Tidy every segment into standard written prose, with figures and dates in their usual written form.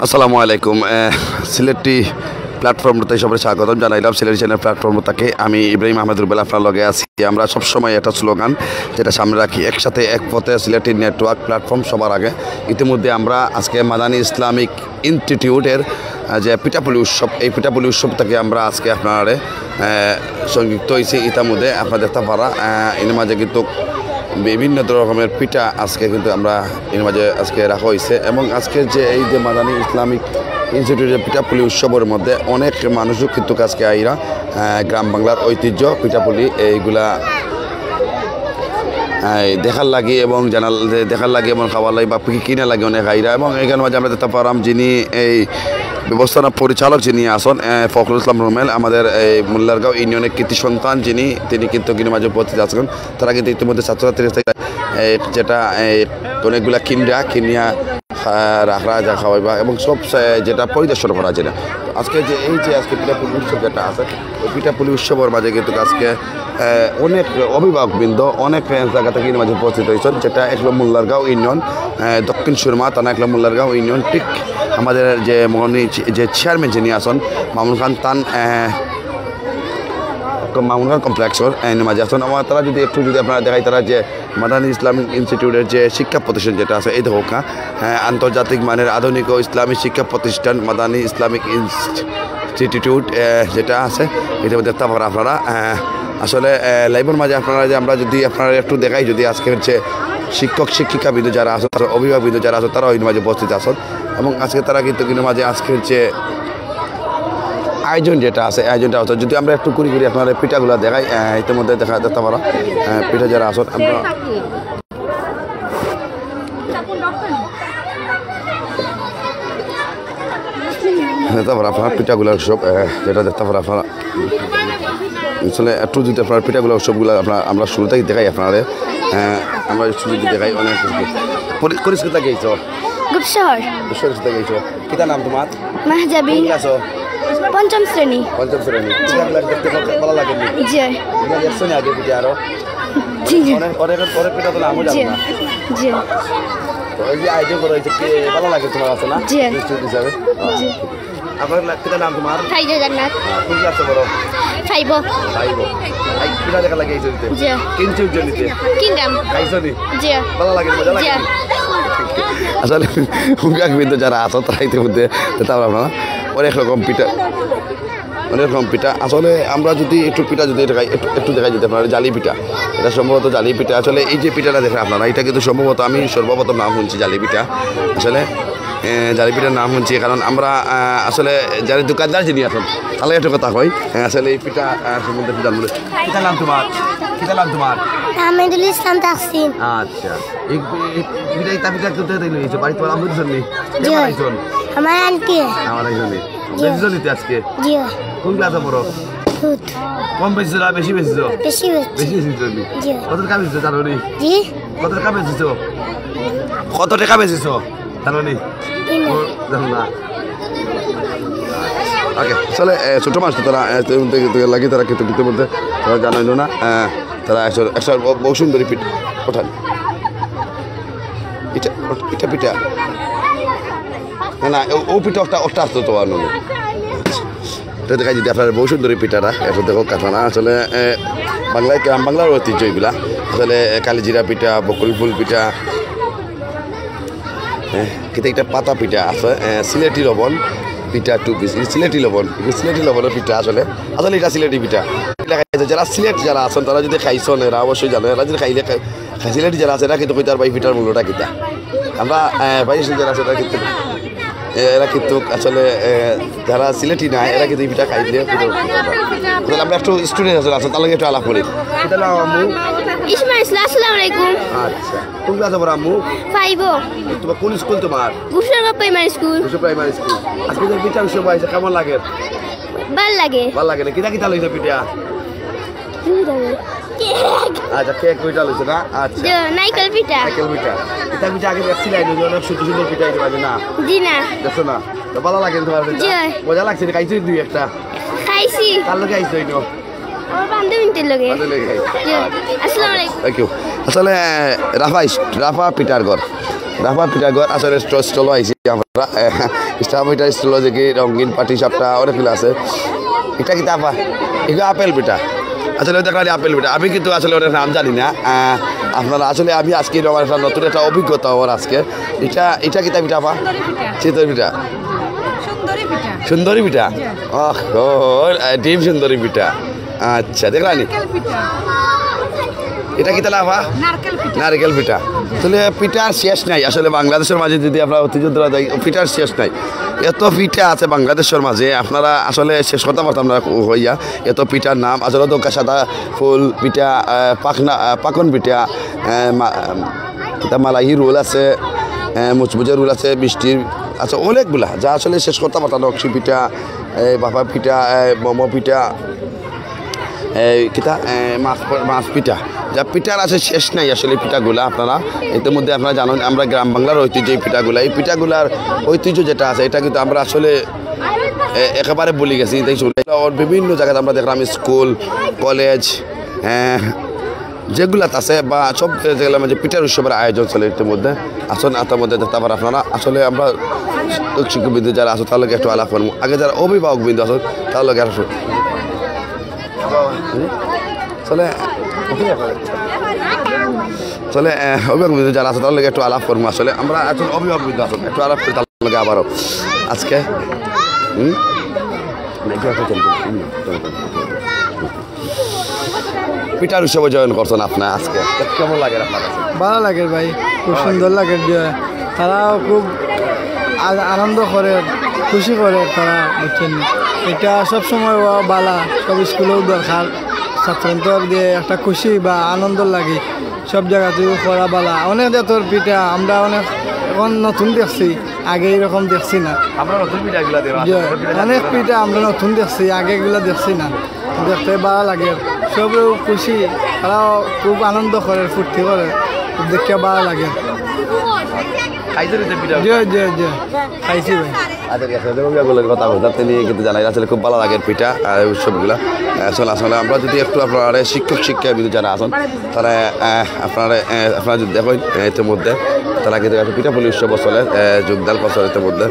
আসসালামু আলাইকুম। সিলেটি প্ল্যাটফর্মটাতে সবাই স্বাগতম জানাইলাম। সিলেটি চ্যানেল প্ল্যাটফর্মটাকে আমি ইব্রাহিম আহমেদ রুবেল আপনার লগে আছি। আমরা সবসময় একটা স্লোগান যেটা সামনে রাখি, একসাথে এক পথে সিলেটি নেটওয়ার্ক প্ল্যাটফর্ম সবার আগে। ইতিমধ্যে আমরা আজকে মাদানী ইসলামিক ইনস্টিটিউটের যে পিঠাপুলি উৎসব, এই পিঠাপুলি উৎসব থেকে আমরা আজকে আপনার সংযুক্ত হয়েছি। ইতিমধ্যে আপনার দেখতে পারা এর মাঝে কিন্তু বিভিন্ন রকমের পিঠা আজকে কিন্তু আমরা এর মাঝে আজকে রাখা হয়েছে। এবং আজকের যে এই যে মাদানী ইসলামিক ইনস্টিটিউটের পিঠাপুলি উৎসবের মধ্যে অনেক মানুষও কিন্তু আজকে আইরা গ্রাম বাংলার ঐতিহ্য পিঠাপুলি এইগুলা দেখার লাগে এবং দেখার লাগে এবং খাওয়ার লাগে বা কিনে লাগে অনেক আইরা। এবং এখানে মাঝে আমরা দেখতে পারাম যিনি এই ব্যবস্থাপনা পরিচালক যিনি আসন ফখরুল ইসলাম রুমেল, আমাদের এই মোল্লারগাঁও ইউনিয়নের কৃতি সন্তান যিনি কিন্তু মাঝে উপস্থিত আছেন। তারা কিন্তু ইতিমধ্যে ছাত্রছাত্রী যেটা অনেকগুলা কিনিয়া রাখা যা খাওয়াইবা এবং সব যেটা পরিদর্শন করা যায় না। আজকে যে এই যে আজকে পিঠাপুলি উৎসব যেটা আছে, ওই পিঠাপুলি উৎসবের মাঝে কিন্তু আজকে অনেক অভিভাবকবৃন্দ অনেক জায়গা থেকে মাঝে উপস্থিত হয়েছেন, যেটা একলো মোল্লারগাঁও ইউনিয়ন দক্ষিণ সুরমা থানা একলো মোল্লারগাঁও ইউনিয়ন। ঠিক আমাদের যে যে চেয়ারম্যান যিনি আছেন মামুন খান কমপ্লেক্সর মাঝে আসেন। আমার তারা যদি একটু যদি আপনারা দেখাই, তারা যে মাদানী ইসলামিক ইনস্টিটিউটের যে শিক্ষা প্রতিষ্ঠান যেটা আছে, এই দেখো আন্তর্জাতিক মানের আধুনিক ও ইসলামী শিক্ষা প্রতিষ্ঠান মাদানী ইসলামিক ইনস্টিটিউট যেটা আছে, এটা দেখতে পারেন আপনারা। আসলে লাইভের মাঝে আপনারা যে আমরা যদি আপনারা একটু দেখাই, যদি আজকের যে শিক্ষিকাবৃন্দ যারা আছে, তারা অভিভাবকবৃন্দ যারা আছে, তারাও এই মাঝে উপস্থিত আছেন। এবং আজকে তারা কিন্তু মাঝে আজকের যে আয়োজন যেটা আছে, আয়োজনটা হতো যদি আমরা একটু ঘুরি আপনার পিঠাগুলো দেখাই। ইতিমধ্যে দেখতে পারা পিঠা যারা আসন আমরা দেখতে পারা আপনার পিঠাগুলো উৎসব যেটা দেখতে পারা আপনারা। আসলে একটু যদি আপনার পিঠাগুলো উৎসবগুলো আমরা শুরুতেই দেখাই আপনার আমরা শুরুতে দেখাই। অনেক পরিষ্কার গেছ কিতা নাম তোমার? মাহজাবি। পঞ্চম শ্রেণী। দেখতে ভালো লাগে আগে পিঠা আরো পিঠা তো নামও জানো না। এই যে আয়োজন করা হয়েছে ভালো লাগে তোমার আছে না হিসাবে? আপনার পিতা নাম তোমার? কোন ক্লাসে পড়ো? ফাইভ। পিঠা দেখা লাগে কিনছি উজ্জ্বলিতে খাইছনি ভালো লাগে মজা লাগে। আসলে হুঙ্গাকবিন্দু যারা আছো তারা ইতিমধ্যে আপনারা অনেক রকম পিঠা আসলে আমরা যদি একটু পিঠা যদি একটু দেখাই যদি আপনারা জালি পিঠা, এটা সম্ভবত জালি পিঠা। আসলে এই যে পিঠাটা দেখেন আপনারা, এটা কিন্তু সম্ভবত আমি সর্বপ্রথম নাম শুনছি জালি পিঠা। আসলে জালি পিঠার নাম শুনছি কারণ আমরা আসলে যারা দোকানদার যিনি আছেন তাহলে একটু কথা কই। আসলে এই পিঠা সম্বন্ধে একটু জানবো। পিঠা নাম তোমার? আহমেদুল ইসলাম তাহসিন। আচ্ছা, এই পিঠা কোথায় থেকে নিয়েছো? বাড়ি তোমার আম্মুর জন্য? আমার আন্টি। আমার একজনই নিতে আজকে। কোন ক্লাসে পড়ো? কম বেশি না বেশি বেশিছো? বেশি বেশিছো। কত টাকা বেশিছো জানো নি? কত টাকা বেশিছো? জানো নি? জানো না। ওকে, আসলে ছোট মানুষ তো তারা লাগে, তারা কিন্তু পিঠের মধ্যে তারা জানাইল না। তারা একশো বহু সুন্দরী পিঠা ওঠান। এটা পিঠা না, ও পিঠা ওটা আসতো তোমার নয়। এটা দেখাই যদি আপনার বহু সুন্দরী পিঠাটা এটা দেখো কাঠানা। আসলে বাংলায় গ্রাম বাংলার ঐতিহ্য এগুলা। আসলে কালিজিরা পিঠা, বকুল ফুল পিঠা, কিন্তু একটা পাতা পিঠা আছে, সিলেটি লবণ পিঠা, সিলেটি লবণের পিঠা। আসলে এটা সিলেটি পিঠা। যারা যারা আছেন তারা যদি খাইছেন এরা অবশ্যই জানে। এরা যদি খাইলে সিলেটি যারা আছে এরা কিন্তু কইতার ভাই পিঠার মূল্যটা কিতা। আমরা ভাই যারা আছে এরা কিন্তু আসলে যারা সিলেটি নাই এরা কিন্তু এই পিঠা খাইলে আমরা একটু স্টুডেন্ট আছেন তার লাগে একটু আলাপ করি। আচ্ছা, কোন ক্লাসে পড়ো আম্মু? 5। তোমার কোন স্কুল তোমার? গুসরগাঁও প্রাইমারি স্কুল। আজকে যে পিঠা উৎসব হয়েছে কেমন লাগে? ভালো লাগে না? কিতা লইছে পিঠা? আচ্ছা, কেক পিঠা লইছে না? আচ্ছা, নাইকেল পিঠা। পিঠা আগে দেখছি অনেক সুন্দর পিঠা না? জি না, দেখছো না? তো ভালো লাগে তোমার? মজা লাগছে? খাইছি দুই একটা? খাইছি। কার লোক খাইছো? আমার বান্ধবীদের লগে। আসসালামু আলাইকুম। Thank you. আসলে রাফা পিঠার ঘর রাফা পিঠা ঘর আসলে স্টল আইছি আমরা স্টাফ পিঠা স্টল যে কি রঙিন পাটি সাপটা অনেকগুলো আছে এটা কি তাপা এগুলো আপেল পিঠা আসলে দেখালি আপেল পিঠা আমি কিন্তু আসলে ওদের নাম জানি না আপনারা আসলে আমি আজকে আমার একটা নতুন একটা অভিজ্ঞতা আমার আজকে এটা কি তা পিঠা পা চিতই পিঠা সুন্দরী পিঠা ডিম সুন্দরী পিঠা আচ্ছা দেখলানি এটা কি তাহলে আপা নারকেল পিঠা তাহলে পিঠার শেষ নাই আসলে বাংলাদেশের মাঝে যদি আপনারা ঐতিহ্য ধরা যায় পিঠার শেষ নাই এত পিঠা আছে বাংলাদেশের মাঝে আপনারা আসলে শেষ কথা পারতাম না হইয়া এত পিঠার নাম আসলে তো সাদা ফুল পিঠা পাকন পিঠা মালাহি রোল আছে মুচমুচে রোল আছে মিষ্টির আচ্ছা অনেকগুলা যা আসলে শেষ করতে পারতাম নকশি পিঠা বাপা পিঠা মোমো পিঠা কিতা মাছ পিঠা যা পিঠার আছে শেষ নাই আসলে পিঠাগুলা আপনারা ইতিমধ্যে আপনারা জানেন আমরা গ্রাম বাংলার ঐতিহ্য এই পিঠাগুলা এই পিঠাগুলার ঐতিহ্য যেটা আছে এটা কিন্তু আমরা আসলে একেবারে বলে গেছি তাই বিভিন্ন জায়গায় আমরা দেখলাম স্কুল কলেজ যেগুলাতে আছে বা সব যেগুলো যে পিঠার উৎসবের আয়োজন চলে ইতিমধ্যে আসুন তার মধ্যে দেখতে পারেন আপনারা আসলে আমরা শিক্ষকবিন্দু যারা আসো তার লগে একটু আলাপ করবো আগে যারা অভিভাবক বিন্দু আসুন তার লগে আসুন চলে চলে অভিভাবক বিন্দু যারা আছে তার লগে একটু আলাপ করবো আসলে আমরা এখন অভিভাবক বিন্দু আসুন একটু আলাপ করি তার লগে আবারও আজকে পিঠার উৎসবে জয়েন করছেন আপনার আজকে কেমন লাগে আপনার কাছে ভালো লাগে ভাই খুব সুন্দর লাগে তারাও খুব আনন্দ করে খুশি করে তারা বুঝছেন এটা সবসময় বালা সব স্কুলেও দরকার ছাত্রদের দিয়ে একটা খুশি বা আনন্দ লাগে সব জায়গাতেও করা বালা অনেক জাতের পিঠা আমরা অনেক এখন নতুন দেখছি আগে এরকম দেখছি না আমরা নতুন পিঠাগুলো অনেক পিঠা আমরা নতুন দেখছি আগে এগুলো দেখছি না দেখতে ভালো লাগে সব খুশি তারাও খুব আনন্দ করে ফুর্তি করে দেখতে ভালো লাগে খাইছি ভাই কথা বলতাম তিনি কিন্তু জানাই আসলে খুব ভালো লাগে পিঠা আর উৎসবগুলা আসলে আসলে আমরা যদি একটু আপনার শিক্ষা বিন্দু যারা আছেন তারা আপনারা যদি দেখেন ইতিমধ্যে তারা কিন্তু পিঠা পুলি উৎসব চলে যোগদান করছেন ইতিমধ্যে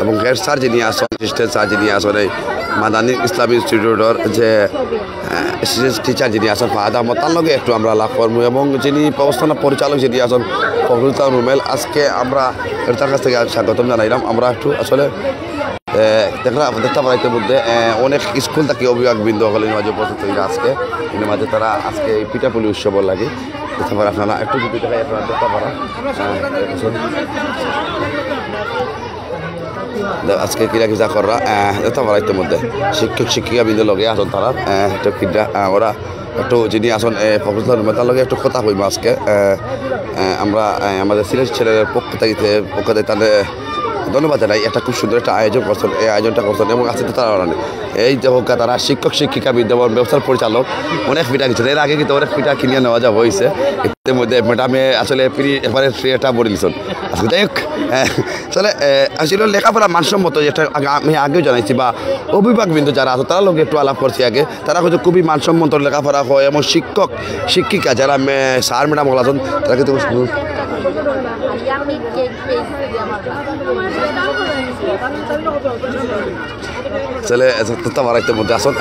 এবং হেড স্যার যিনি আসেন অ্যাসিস্ট্যান্ট স্যার যিনি আসেন এই মাদানী ইসলামী ইনস্টিটিউটের যে অ্যাসিস্ট্যান্ট টিচার যিনি আছেন ফাহাদ আহমদ তার লগে একটু আমরা লাভ করবো এবং যিনি ব্যবস্থাপনা পরিচালক যিনি আছেন ফখরুল ইসলাম রুমেল আজকে আমরা তার কাছ থেকে স্বাগতম জানাইলাম আমরা একটু আসলে দেখতে পারা ইতিমধ্যে অনেক স্কুল থেকে অভিভাবকবৃন্দ হলেন মাঝে উপস্থিত হইল আজকে এর মাঝে তারা আজকে এই পিঠাপুলি উৎসব লাগে দেখতে পারা আপনারা একটু যদি দেখাই আপনারা দেখতে পারা আজকে কিরা কিজা করা দেখতে পারা ইতিমধ্যে শিক্ষিকা বৃন্দ লগে আসন তারা একটু পিঠা ওরা একটু যিনি আসন ফখরুল তার লগে একটু কথা হইব আজকে আমরা আমাদের সিলেট ছেলের পক্ষ থেকে তাদের ধন্যবাদ জানাই একটা খুব সুন্দর একটা আয়োজন করছেন এই আয়োজনটা করছেন এবং আছে তারা এই যে হোক তারা শিক্ষিকা বিদ্যমান ব্যবসার পরিচালক অনেক পিঠা কিনছেন এর আগে কিন্তু অনেক পিঠা কিনিয়ে নেওয়া যাওয়া হয়েছে এর মধ্যে ম্যাডামে আসলে একবারে ফ্রি একটা বলে দিচ্ছেন আজকে যাই হোক আসলে আসলে লেখাপড়া মানসম্মত যেটা আমি আগেও জানাইছি বা অভিভাবকবৃন্দ যারা আছে তারা লোক একটু আলাপ করছি আগে তারা হচ্ছে খুবই মানসম্মত লেখাপড়া হয় এবং শিক্ষিকা যারা স্যার ম্যাডাম হল আছেন তারা কিন্তু চলে বাড়াইতে মধ্যে আসুন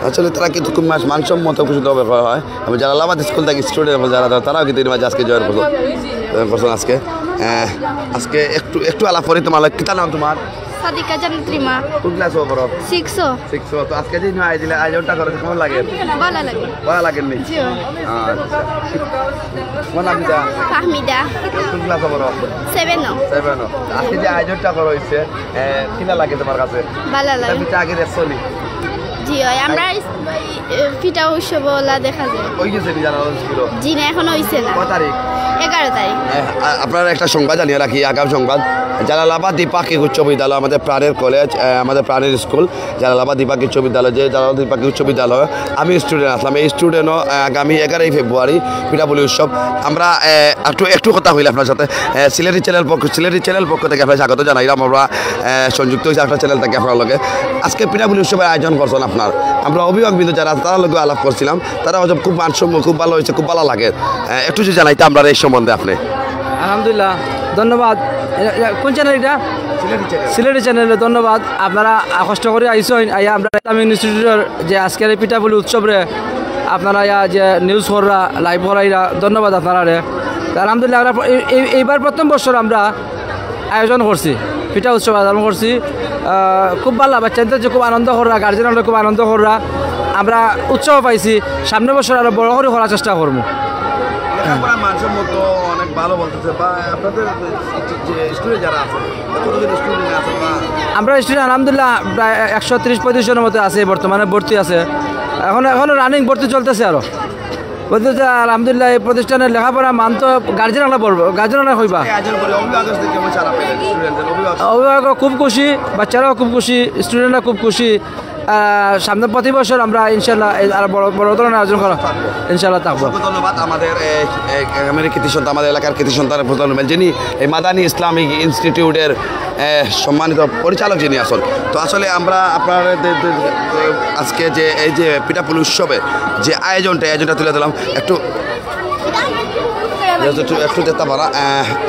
আসলে তারা কিন্তু খুব মানসম্মত খুশি হয় আমি জালালাবাদ স্কুল থেকে স্টুডেন্ট যারা তারাও কিন্তু আজকে জয়েন করছেন আজকে একটু আলাপ করি তোমার কিতা নাম তোমার সাদিকা জান্নাতিমা কোন ক্লাস হবে বড় 6 তো আজকে যে আই দিলে আয়োজনটা করে কেমন লাগে ভালো লাগে নি জি আচ্ছা কোন নাম দিদা ফাহমিদা কোন ক্লাস হবে বড় 7 আজকে যে আয়োজনটা করা হইছে কিনা লাগে তোমার কাছে ভালো লাগে তুমি আগে দেখছনি জি আমরা পিঠা উৎসবলা দেখা যায় ওই গেছে নি জানা ছিল জি না এখনো হইছে না কত তারিখ 11 তারিখ আপনারা একটা সংবাদ জানিয়ে রাখি আগাম সংবাদ জালালাবাদ দ্বিপাক্ষিক উচ্চ বিদ্যালয় আমাদের প্রাণের কলেজ আমাদের প্রাণের স্কুল জালালাবাদ দ্বিপাক্ষিক উচ্চ বিদ্যালয় যে জালালাবাদ দ্বিপাক্ষিক উচ্চ বিদ্যালয় আমি স্টুডেন্ট আসলাম এই স্টুডেন্টও আগামী 11 ফেব্রুয়ারি পিঠাপুলি উৎসব আমরা একটু কথা হইলে আপনার সাথে সিলেটি চ্যানেল পক্ষ থেকে আপনার স্বাগত জানাইলাম আমরা সংযুক্ত হয়েছে আপনার চ্যানেল থেকে আপনার লগে আজকে পিঠাপুলি উৎসবের আয়োজন করছেন আপনার আমরা অভিভাবকবৃন্দ যারা তারা লোক আলাপ করছিলাম তারা হয়তো খুব মানসম্য খুব ভালো হয়েছে খুব ভালো লাগে একটু যদি জানাইতে আমরা এই সম্বন্ধে আপনি আলহামদুলিল্লাহ ধন্যবাদ। কোন চ্যানেল এটা? সিলেটি চ্যানেলে ধন্যবাদ। আপনারা কষ্ট করে আইসেন আইয়া আমরা ইসলামিক ইনস্টিটিউটের যে আজকের এই পিঠাপুলি উৎসবরে আপনারা ইয়া যে নিউজ কররা লাইভ করাইরা ধন্যবাদ আপনারা রে। আলহামদুলিল্লাহ আমরা এইবার প্রথম বছর আমরা আয়োজন করছি, পিঠা উৎসব আয়োজন করছি। খুব ভালো, বাচ্চাদের যে খুব আনন্দ কররা, গার্জেনরা খুব আনন্দ কররা, আমরা উৎসব পাইছি। সামনের বছর আরো বড় করে করার চেষ্টা করবো। মানুষের মতো অনেক ভালো বলতেছে বা আপনাদের যে স্টুডেন্ট যারা আছে কতজন স্টুডেন্ট আছে বা আমরা স্টুডেন্ট আলহামদুলিল্লাহ প্রায় 130-35 জনের মতো আছে বর্তমানে ভর্তি আছে। এখনো রানিং ভর্তি চলতেছে আরো বলতেছে। আলহামদুলিল্লাহ এই প্রতিষ্ঠানের লেখাপড়া মান তো গার্জেনরা পড়বো, গার্জেনরা হইবা। অভিভাবক খুব খুশি, বাচ্চারাও খুব খুশি, স্টুডেন্টরা খুব খুশি। সামনে প্রতি বছর আমরা ইনশাল্লাহ আরো বড় বড় ধরনের আয়োজন করা ইনশাল্লাহ থাকবো। ধন্যবাদ আমাদের কৃতি সন্তান, আমাদের এলাকার কৃতি সন্তানের প্রধান যিনি এই মাদানী ইসলামিক ইনস্টিটিউটের সম্মানিত পরিচালক যিনি আসল। তো আসলে আমরা আপনার আজকে যে এই যে পিঠাপুলি উৎসবে যে আয়োজনটা তুলে দিলাম একটু যেতে পারা।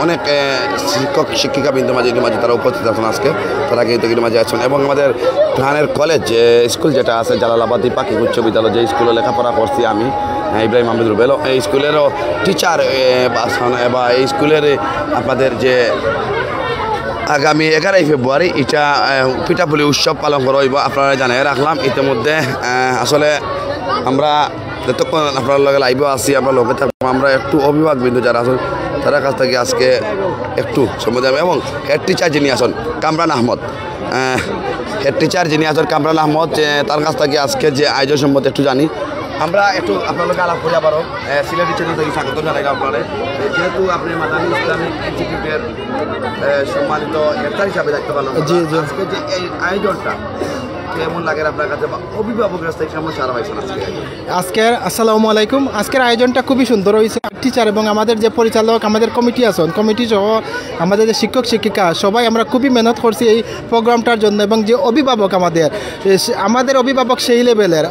অনেক শিক্ষক শিক্ষিকা বিন্দু মাঝে তারা উপস্থিত আছেন আজকে, তারা কিন্তু মাঝে আছেন। এবং আমাদের প্রাণের কলেজ স্কুল যেটা আছে জালালাবাদী পাখি উচ্চ বিদ্যালয়, যে স্কুলে লেখাপড়া করছি আমি, ইব্রাহিম আহমেদ রুবেল, এই স্কুলেরও টিচার বা এই স্কুলের আপনাদের যে আগামী 11 ফেব্রুয়ারি এটা পিঠাপুলি উৎসব পালন করা হইব আপনারা জানিয়ে রাখলাম। ইতিমধ্যে আসলে আমরা যতক্ষণ আপনার লগে লাইভে আসি, আপনার লগে থাকবো, আমরা একটু অভিভাবক বিন্দু যারা আসুন তার কাছ থেকে আজকে একটু সময় যাবে। এবং হেড টিচার যিনি আসুন কামরান আহমদ, হেড টিচার যিনি আসুন কামরান আহমদ, তার কাছ থেকে আজকে যে আয়োজন সম্বন্ধে একটু জানি। আমরা একটু আপনার লোক আলাপ করি আবারও। সিলেটি চ্যানেল থেকে স্বাগত জানাই আপনারা, যেহেতু আপনি মাদানী ইসলামিক ইনস্টিটিউটের সম্মানিত হেডস্যার হিসাবে দেখতে পারলাম। আজকে যে এই আয়োজনটা কেমন লাগে আপনার কাছে বা অভিভাবকের কাছ থেকে কেমন সারা পাইছেন আজকের? আসসালামু আলাইকুম। আজকের আয়োজনটা খুবই সুন্দর হয়েছে। টিচার এবং আমাদের যে পরিচালক, আমাদের কমিটি আছেন, কমিটি সহ আমাদের যে শিক্ষক শিক্ষিকা সবাই আমরা খুবই মেহনত করছি এই প্রোগ্রামটার জন্য। এবং যে অভিভাবক আমাদের অভিভাবক সেই লেভেলের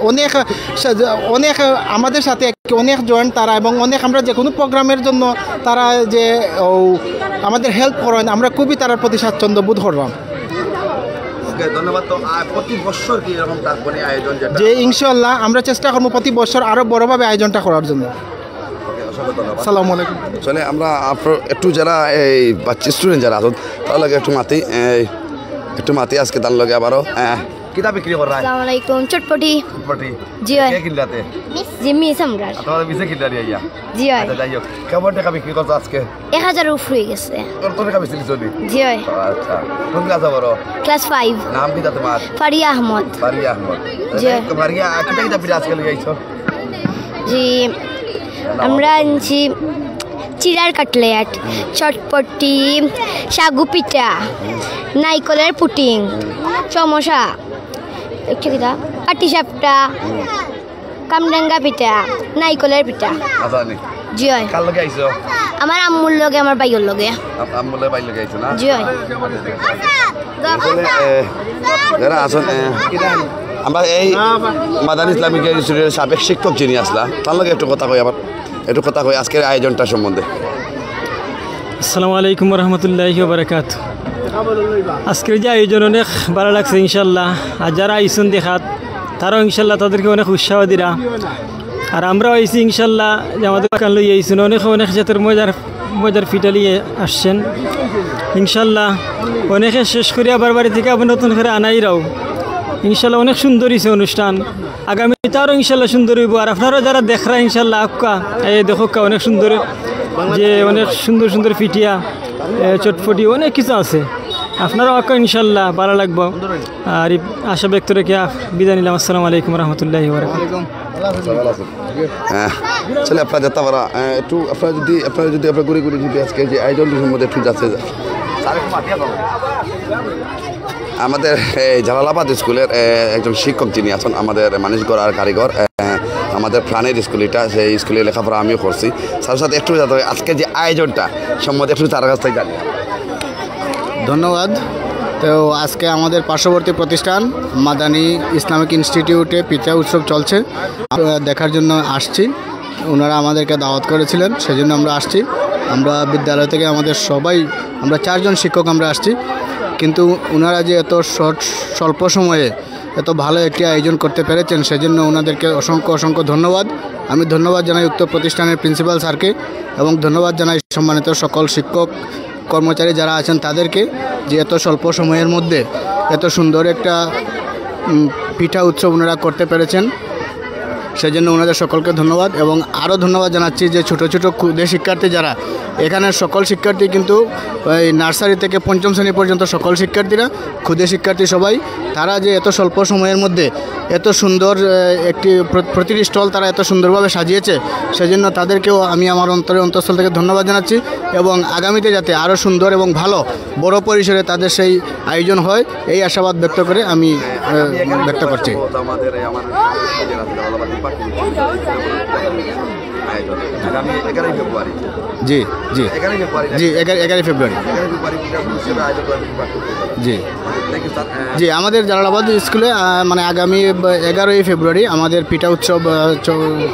অনেক আমাদের সাথে অনেক জয়েন্ট তারা, এবং অনেক আমরা যে কোনো প্রোগ্রামের জন্য তারা যে আমাদের হেল্প করেন, আমরা খুবই তার প্রতি স্বাচ্ছন্দ্য বোধ করলাম। ধন্যবাদ। তো প্রতি বছর কি এরকম থাকবে আয়োজন? যে ইনশাল্লাহ আমরা চেষ্টা করবো প্রতি বছর আরো বড়ভাবে আয়োজনটা করার জন্য। আসসালামু আলাইকুম। চলে আমরা একটু যারা এই বাচ্চা স্টুডেন্ট যারা আছেন তার লাগে একটু মাতি আজকে তার লগে আবারও কিতা বিক্রি করা। আসসালামু আলাইকুম। চটপটি জি হয় কে কিনলাতে? জি মি সম্রাট আপনারা বিসে কিনলা দিয়া ইয়া জি হয়। আচ্ছা যাই হোক, কেমন টাকা বিক্রি করছো আজকে? 1000 উপরে হয়ে গেছে। কত টাকা বেশি চলি? জি হয়। আচ্ছা, কোন ক্লাসে পড়ো? ক্লাস 5। নাম কি তোমার? ফারিয়া আহমদ। ফারিয়া আহমদ। জি। ফারিয়া কিতা পিঠা আজকে লাগাইছো? জি আমরা আনছি চিড়ার কাটলেট, চটপটি, সাগু পিঠা, নাইকলের পুটিং, সমোসা, পাটিসাপটা, কামরাঙ্গা পিঠা, নাইকলের পিঠা। আচ্ছা জি হয়। কার লগে আইছো? আমার আম্মুর লগে, আমার ভাইয়ের লগে। আম্মুর লগে ভাই লগে আইছো না? জি হয়। যারা আছেন আমরা এই মাদানী ইসলামিক ইনস্টিটিউটের সাবেক শিক্ষক যিনি আসলা তার লগে একটু কথা কই আজকের আয়োজনটা সম্বন্ধে। আসসালামু আলাইকুম রহমতুল্লাহি ওয়া বারাকাতুহু। আজকের যে আয়োজন অনেক ভালো লাগছে ইনশাল্লাহ। আর যারা আইসুন দেখাত তারাও ইনশাল্লাহ তাদেরকে অনেক উৎসাহ দিরা। আর আমরাও আইসি ইনশাল্লাহ যে আমাদের কান লই আইসুন অনেক জাতের মজার পিঠা লিয়ে আসছেন ইনশাল্লাহ। অনেকে শেষ করে আবার বাড়ি থেকে আবার নতুন করে আনাইরাও ইনশাল্লাহ। অনেক সুন্দর হয়েছে অনুষ্ঠান, আগামীতে আরও ইনশাল্লাহ সুন্দর হইব। আর আপনারা যারা দেখরা ইনশাল্লাহ আক্কা এই দেখোক্কা অনেক সুন্দর, যে অনেক সুন্দর পিঠিয়া, চটপটি অনেক কিছু আছে। আপনারাও আক্কা ইনশাল্লাহ ভালো লাগবো। আর আশা ব্যক্ত রেখে বিদায় নিলাম। আসসালামু আলাইকুম রহমতুল্লাহি ওয়া বারাকাতুহু। চলে আপনারা যেতে পারা একটু আপনারা যদি আপনার ঘুরে যদি আজকে যে আয়োজনটির সম্বন্ধে একটু যাচ্ছে। আমাদের জালালাবাদ স্কুলের একজন শিক্ষক যিনি আছেন, আমাদের মানিশগড় আর কারিগর, আমাদের প্রাণের স্কুল এটা, সেই স্কুলে লেখাপড়া আমিও করছি। তার সাথে একটু যাতে আজকে যে আয়োজনটা সম্বন্ধে একটু তার কাছ থেকে জানি। ধন্যবাদ। তো আজকে আমাদের পার্শ্ববর্তী প্রতিষ্ঠান মাদানী ইসলামিক ইনস্টিটিউটে পিঠা উৎসব চলছে, দেখার জন্য আসছি। ওনারা আমাদেরকে দাওয়াত করেছিলেন, সেজন্য আমরা আসছি। আমরা বিদ্যালয় থেকে আমাদের সবাই আমরা 4 জন শিক্ষক আমরা আসছি, কিন্তু ওনারা যে এত স্বল্প সময়ে এত ভালো একটি আয়োজন করতে পেরেছেন সেজন্য ওনাদেরকে অসংখ্য ধন্যবাদ। আমি ধন্যবাদ জানাই উক্ত প্রতিষ্ঠানের প্রিন্সিপাল স্যারকে এবং ধন্যবাদ জানাই সম্মানিত সকল শিক্ষক কর্মচারী যারা আছেন তাদেরকে, যে এত স্বল্প সময়ের মধ্যে এত সুন্দর একটা পিঠা উৎসব ওনারা করতে পেরেছেন, সেজন্য ওনাদের সকলকে ধন্যবাদ। এবং আরও ধন্যবাদ জানাচ্ছি যে ছোট ক্ষুদে শিক্ষার্থী যারা, এখানের সকল শিক্ষার্থী কিন্তু ওই নার্সারি থেকে 5ম শ্রেণী পর্যন্ত সকল শিক্ষার্থীরা ক্ষুদে শিক্ষার্থী সবাই, তারা যে এত স্বল্প সময়ের মধ্যে এত সুন্দর একটি প্রতিটি স্টল তারা এত সুন্দরভাবে সাজিয়েছে, সেজন্য তাদেরকেও আমি আমার অন্তঃস্থল থেকে ধন্যবাদ জানাচ্ছি। এবং আগামীতে যাতে আরও সুন্দর এবং ভালো বড় পরিসরে তাদের সেই আয়োজন হয় এই আশাবাদ ব্যক্ত করে আমি ব্যক্ত করছি। জি জি জি 11 ফেব্রুয়ারি জি জি আমাদের জালালাবাদ স্কুলে মানে আগামী 11ই ফেব্রুয়ারি আমাদের পিঠা উৎসব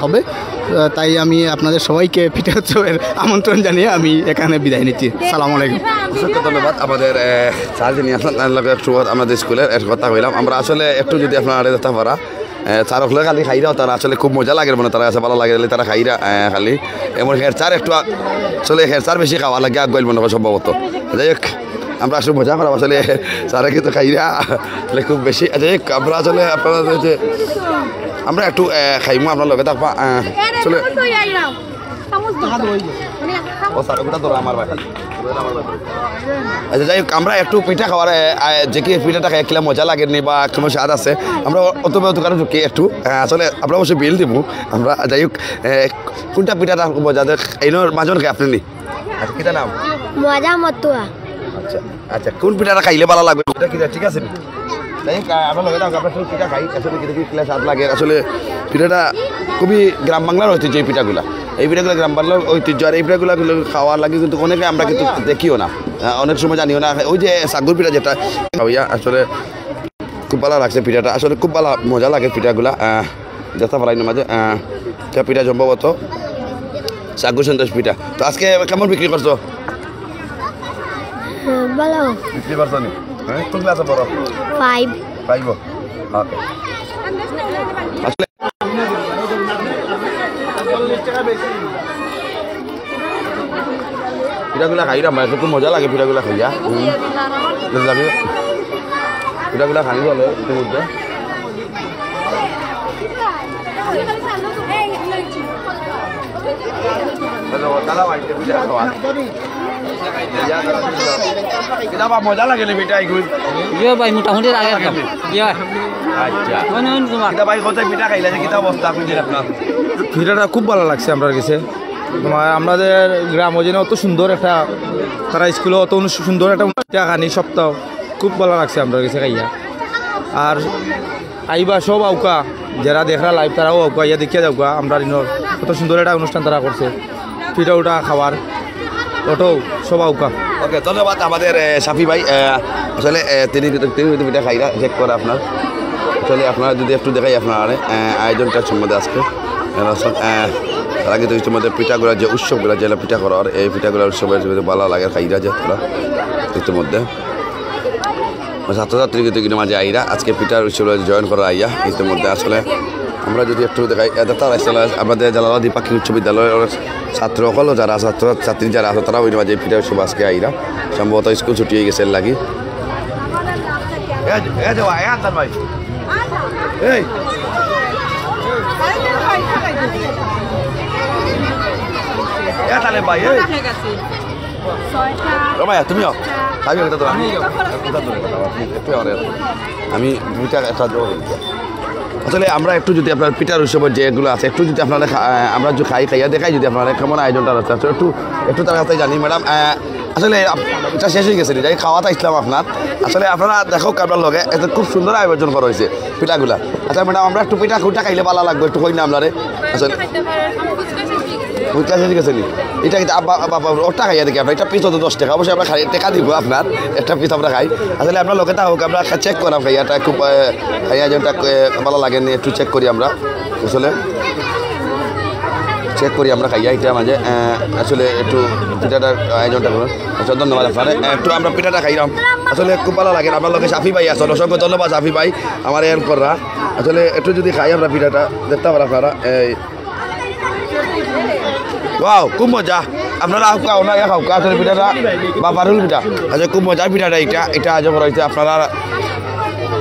হবে, তাই আমি আপনাদের সবাইকে পিঠা উৎসবের আমন্ত্রণ জানিয়ে আমি এখানে বিদায় নিচ্ছি। আসসালামু আলাইকুম। ধন্যবাদ। আমাদের স্যার যিনি আসলেন একটু আমাদের স্কুলের এর কথা কইলাম আমরা আসলে একটু যদি আপনারা যেতে পারা চার হলে খালি খাইরাও তারা আসলে খুব মজা লাগে, মানে তারা আছে ভালো লাগে তারা খাইরা খালি এমন হের চার একটু আসলে হের চার বেশি খাওয়া লাগে আগুয়াইল মনে হয় সম্ভবত। যাই হোক আমরা আসলে মজা করা আসলে চারা কিন্তু খাইরা আসলে খুব বেশি। যাই হোক আমরা আসলে আপনারা যে আমরা একটু খাইমু আপনার লগে থাকবা আসলে আচ্ছা যাই হোক আমরা একটু পিঠা খাওয়ার যে কি পিঠাটা খাই খেলে মজা লাগেনি বা কোনো স্বাদ আছে আমরা অত দোকানে ঢুকি একটু আসলে আমরা অবশ্যই বিল দিব আমরা। যাই হোক কোনটা পিঠাটা মজা এইনোর মাঝন খাই আপনি নি আচ্ছা কিটা নাম মজা মতুয়া। আচ্ছা আচ্ছা কোন পিঠাটা খাইলে ভালো লাগবে এটা কি ঠিক আছে? যাই হোক আমার লগে আমরা পিঠা খাই আসলে কি দেখি খেলে স্বাদ লাগে। আসলে পিঠাটা খুবই গ্রাম বাংলার ঐতিহ্য এই পিঠাগুলা, এই পিঠাগুলো গ্রাম বাংলার ঐতিহ্য। আর এই পিঠাগুলো খাওয়ার লাগে কিন্তু অনেকে আমরা কিন্তু দেখিও না, অনেক সময় জানিও না। ওই যে সাগুর পিঠা যেটা খাওয়াইয়া আসলে খুব ভালো লাগছে পিঠাটা, আসলে খুব ভালো মজা লাগে পিঠাগুলা যেতে পারাই না মাঝে পিঠা সম্ভবত সাগুর সন্দেশ পিঠা। তো আজকে কেমন বিক্রি করছো? ভালো বিক্রি করছো নি? হ্যাঁ কোন ক্লাসে পড়ো? 5 ওকে। আসলে পিঠাগুলা খাইরা আমার খুব মজা লাগে পিঠাগুলা খাইয়া পিঠাগুলা খাই বলে ইতিমধ্যে মজা লাগে পিঠা ভাই মোটামুটি আগে আচ্ছা ভাই কোথায় পিঠা খাইলে যে কিতা অবস্থা আপনার? পিঠাটা খুব ভালো লাগছে আমার কাছে। তোমার আমাদের গ্রাম যেন অত সুন্দর একটা তারা স্কুলে অত সুন্দর একটা কাহানি সপ্তাহ খুব ভালো লাগছে আমার কাছে খাইয়া। আর আইবা সব আউকা যারা দেখরা লাইভ তারাও আউকা ইয়া দেখিয়া যাওকা আমরা দিনের কত সুন্দর একটা অনুষ্ঠান তারা করছে পিঠা উঠা খাবার ওটাও সব আউকা। ওকে ধন্যবাদ আমাদের সাফি ভাই। আসলে তিনি পিঠা খাইরা চেক করে আপনার আসলে আপনারা যদি একটু দেখাই আপনার আয়োজনটার সম্বন্ধে আজকে তার আগে তো ইতিমধ্যে পিঠাগুলা যে উৎসবগুলো যেগুলো পিঠা করার এই পিঠাগুলোর উৎসবের ভালো লাগে খাইরা যে তারা ইতিমধ্যে ছাত্রছাত্রী কিন্তু মাঝে আইরা আজকে পিঠার উৎসবে জয়েন করা আইয়া ইতিমধ্যে আসলে আমরা যদি একটু দেখাই তারা আমাদের জালালাবাদ পাখি উচ্চ বিদ্যালয়ের ছাত্র সকল যারা ছাত্রছাত্রী যারা আছে তারা ওই মাঝে পিঠার উৎসব আজকে আইরা সম্ভবত স্কুল ছুটি হয়ে গেছে লাগি। তুমিও আমি আসলে আমরা একটু যদি আপনার পিঠার উৎসবের যেগুলো আছে একটু যদি আপনারা আমরা খাইয়া দেখাই যদি আপনারা কেমন আয়োজনটা আছে একটু তার কাছে জানি ম্যাডাম। আসলে এটা শেষ হয়ে গেছে যাই খাওয়াটা ইসলাম আপনার আসলে আপনারা দেখো আপনার লগে এটা খুব সুন্দর আয়োজন করা হয়েছে পিঠাগুলা। আচ্ছা ম্যাডাম আমরা একটু পিঠা খাইলে ভালো লাগবে একটু কই না আপনারে আসলে শেষ গেছে নি এটা কিন্তু ওটা খাইয়া দেখি আপনার এটা পিস হতো 10 টাকা অবশ্যই আমরা টাকা দিব আপনার একটা পিস আমরা খাই। আসলে আপনার লোকেটা হোক আমরা চেক করাম খাইয়াটা খুব খাইয়া যেটা ভালো লাগেনি একটু চেক করি আমরা আসলে চেক করি আমরা খাইয়া এটা মাঝে আসলে একটু পিঠাটার আয়োজনটা করুন। আচ্ছা ধন্যবাদ আপনারা। একটু আমরা পিঠাটা খাইলাম, আসলে খুব ভালো লাগে। আমার লোকে সাফি ভাই আসলে অসংখ্য ধন্যবাদ সাফি ভাই আমার হেল্প করা। আসলে একটু যদি খাই আমরা পিঠাটা দেখতে পারেন আপনারা। এই ওয়াও খুব মজা, আপনারা খাও না খাও আসলে পিঠাটা বা পারুল পিঠা আচ্ছা খুব মজার পিঠাটা। এটা আজ করা হয়েছে আপনারা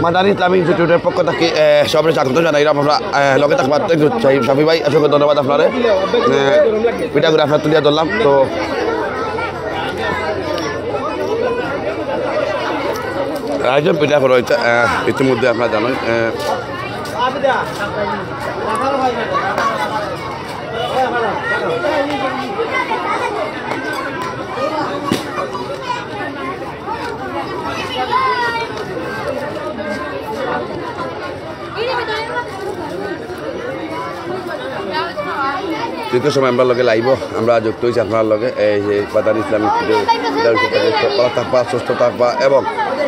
মাদানী ইসলামী ইনস্টিটিউটের পক্ষ থেকে সবাই স্বাগত জানাই। আমরা লগে থাকবার চাই সাফি ভাই, অসংখ্য ধন্যবাদ আপনারে। পিঠাগুলো আপনার তুলিয়া ধরলাম। তো আয়োজন পিঠা করা হয়েছে ইতিমধ্যে আপনারা জানেন। তৃতীয় সময় আমরা লগে লাইব আমরা যুক্ত হয়েছি আপনার লগে এই যে মাদানী ইসলামিক থাকবা, সুস্থ থাকবা এবং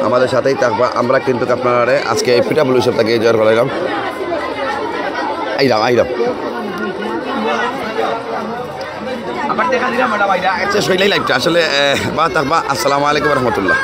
আমাদের সাথেই থাকবা। আমরা কিন্তু আপনারা আজকে এই পিঠা বলে সব তাকে জয়ের ফেলাইলাম। আইলাম আবার দেখা দিলাম ম্যাডাম আইলা শৈলাই লাইভটা আসলে বা থাকবা। আসসালামু আলাইকুম রহমতুল্লাহ।